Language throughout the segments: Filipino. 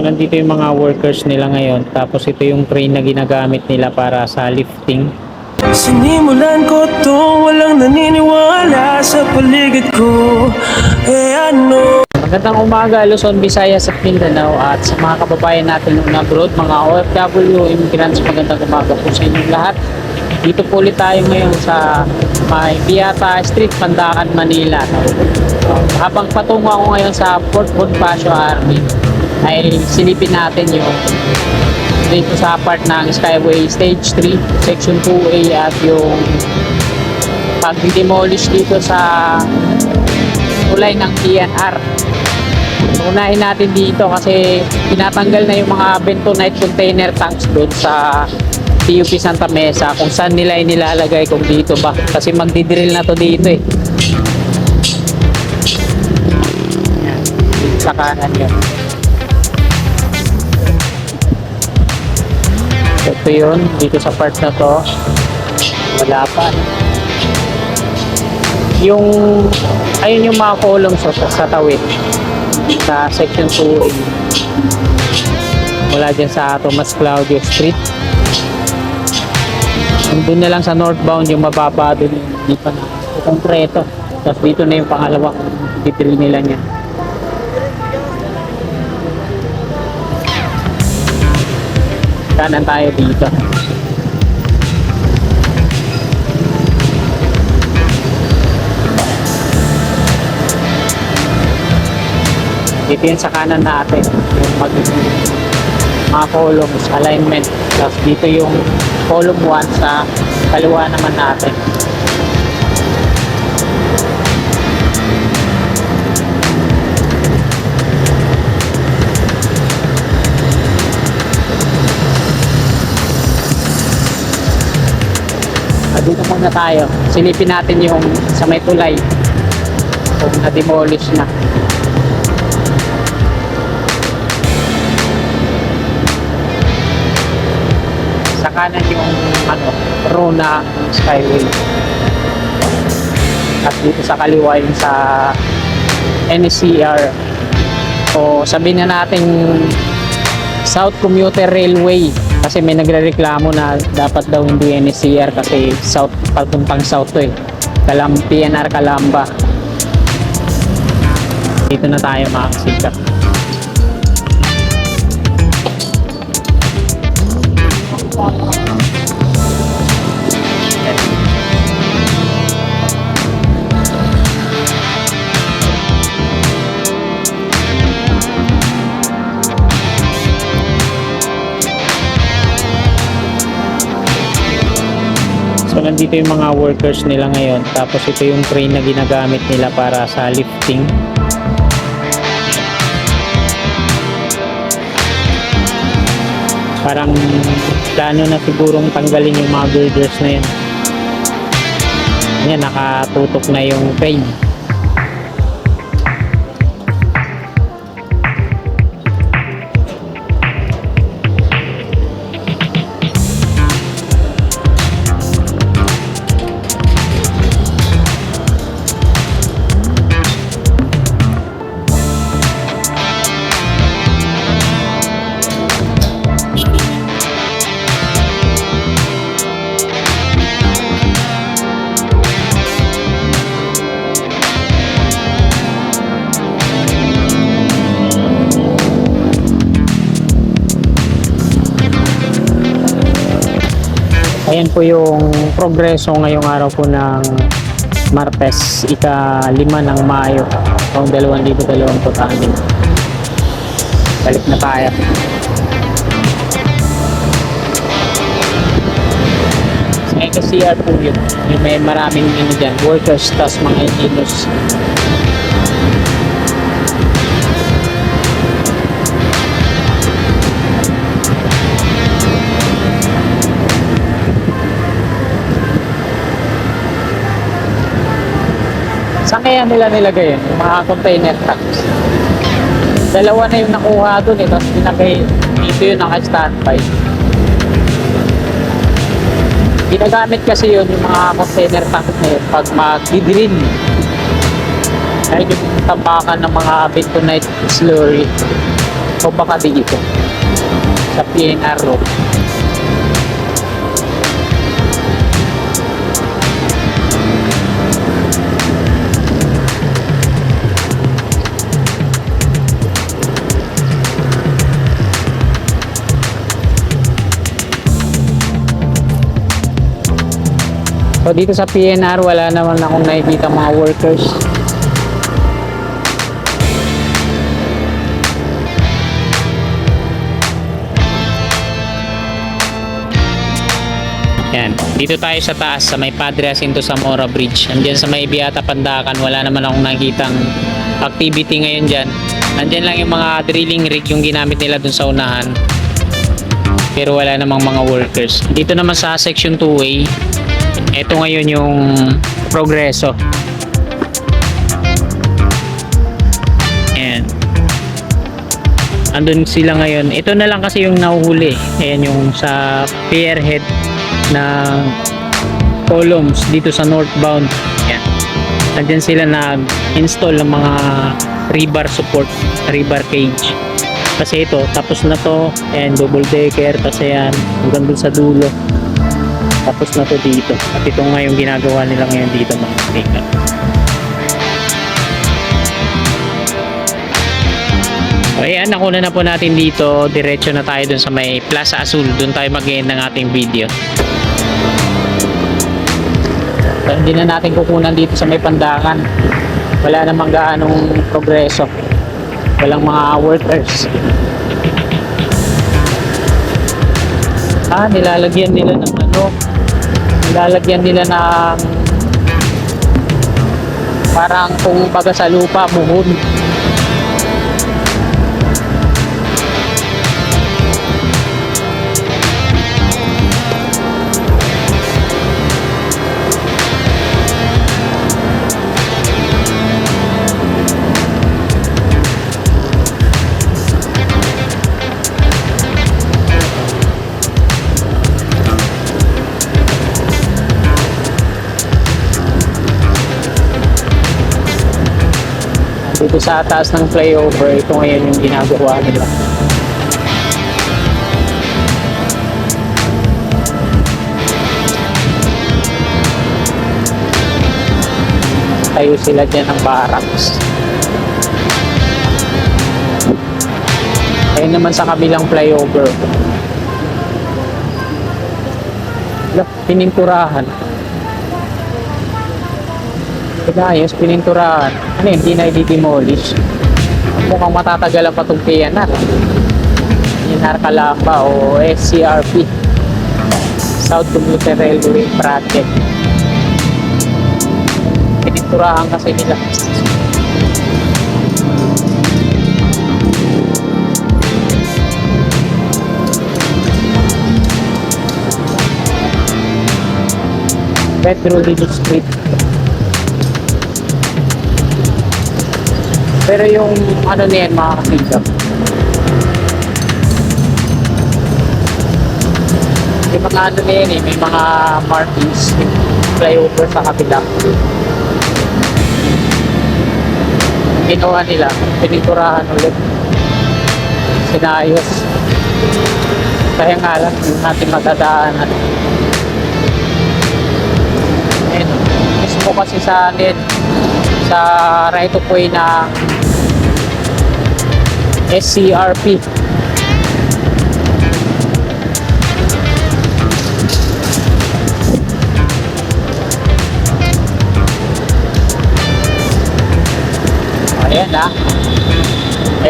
So nandito yung mga workers nila ngayon, tapos ito yung crane na ginagamit nila para sa lifting. Sinimulan ko to, walang naniniwala sa paligid ko. Ano? Magandang umaga Luzon, Visayas at Mindanao at sa mga kababayan natin na abroad, mga OFW, immigrants, magandang umaga po sa inyong lahat. Dito po ulit tayo ngayon sa may Piata Street, Pandacan, Manila. Habang patungo ako ngayon sa Fort Bonifacio Army, ay silipin natin yung dito sa part ng Skyway Stage 3, Section 2A at yung pag-demolish dito sa tulay ng PNR. Unahin natin dito kasi tinatanggal na yung mga bentonite container tanks doon sa TUP Santa Mesa, kung saan nila inilalagay, kung dito ba, kasi magdidrill na to dito eh. Yan. Sa kanan yun. Ito yun, dito sa part na to wala pa. Yung ayun yung mga columns sa tawid sa section 2A wala dyan sa Tomas Claudio Street. Doon na lang sa northbound yung mababa doon, hindi pa na konkreto. Tapos dito na yung pangalawang detail nila niya. Kanan tayo dito. Dito yun sa kanan natin yung mga columns, alignment. Tapos dito yung column 1 sa kaliwa naman natin. Dito muna tayo. Silipin natin yung sa may tulay kung na-demolish na. Sa kanan yung Rona Skyway. At dito sa kaliwa yung sa NCR o sabihin na natin South Commuter Railway, kasi may nagrereklamo na dapat daw hindi NCR kasi south, papuntang south to eh. PNR Calamba. Dito na tayo mga kasika. So nandito yung mga workers nila ngayon, tapos ito yung crane na ginagamit nila para sa lifting. Parang plano na sigurong tanggalin yung mga girders na yan. Yan, nakatutok na yung crane. Ayan po yung progreso ngayong araw po ng Martes, ika-5 ng Mayo, taong 2026. Balik na tayo. Sa CR po yun, may maraming dyan, workers, tas mga engineers. Saan kaya nila nilagay yun? Yung mga container trucks. Dalawa na yung nakuha doon eh. Tapos dito yung naka-standby. Ginagamit kasi yun yung mga container tank na yun pag mag-drill. Ay yung tambakan ng mga bentonite slurry. O baka dito sa PNR Road. So dito sa PNR wala naman akong nakikita mga workers. Yan, dito tayo sa taas sa may Padre Jacinto Zamora Bridge. Andiyan sa may Beata Pandacan, wala naman akong nakitang activity ngayon dyan. Andiyan lang yung mga drilling rig yung ginamit nila dun sa unahan. Pero wala namang mga workers. Dito naman sa section 2A, ito ngayon yung progreso. Ayan. Andun sila ngayon. Ito na lang kasi yung nahuhuli. Ayan yung sa pierhead na columns dito sa northbound. Ayan. Andyan sila nag-install ng mga rebar support, rebar cage. Kasi ito, tapos na to. Ayan, double decker. Kasi yan, hanggang dun sa dulo. Tapos na to dito. At ito nga yung ginagawa nila ngayon dito mga kaibigan. So ayan, nakuna na po natin dito. Diretso na tayo dun sa may Plaza Azul. Dun tayo mag-end ng ating video. So, hindi na natin kukunan dito sa may Pandacan. Wala namang gaanong progreso. Walang mga workers. Nilalagyan nila ng nilalagyan nila ng parang kung baga sa lupa, buhon. Dito sa taas ng flyover, ito ngayon yung ginagawa nila. Tayo sila dyan ng barracks. Ayun naman sa kabilang flyover. Pininturahan. Ayos, pininturahan. Ano yun, hindi na i-demolish. Mukhang matatagal ang patong PNR. PNR Calamba o SCRP, South Commuter Railway Project. Pininturahan kasi nila. Pedro Lino Street. Pero yung ano niyan mga kasigap, may mga ano niyan may mga markings, flyover sa kabila. Ginawa nila, pininturahan ulit, sinayos. Kaya nga lang yung natin matadaanan. And mismo kasi sa right of way na SCRP. Ayan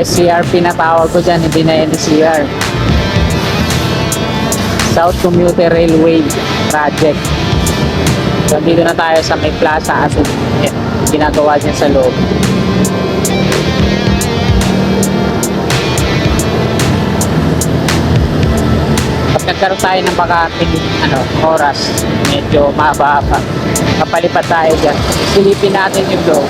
SCRP na tawag ko dyan, hindi na NCR. South Commuter Railway Project. So dito na tayo sa may Plaza Azul. Ginagawa dyan sa loob. Nagkaroon tayo ng makating oras, medyo mahaba pa, kapalipat tayo dyan, silipin natin yung flow.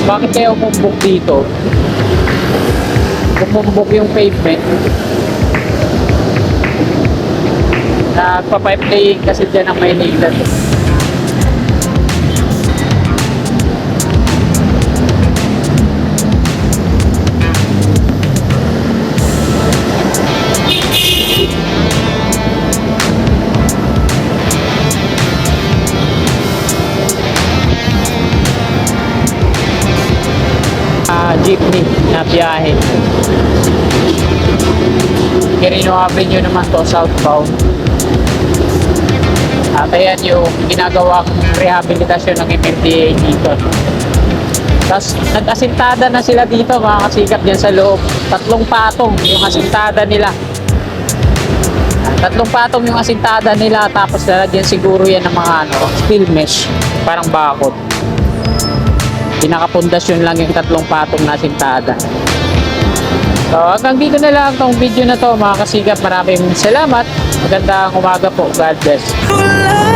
Bakit kaya umumbok dito? Umumbok yung pavement. Nagpa-pipe laying kasi dyan ang Maynila. jeepney na biyahe. Quirino Avenue naman to, southbound. At ayan yung ginagawang rehabilitasyon ng MMDA dito. Tapos nag-asintada na sila dito mga kasikat dyan sa loob. 3 patong yung asintada nila. 3 patong yung asintada nila, tapos lalagyan siguro yan ng mga steel mesh, parang bakod. Pinakapundasyon lang yung 3 patong na asintada. So hanggang dito na lang tong video na to mga kasikat. Maraming salamat. Magandang umaga po. God bless. Wala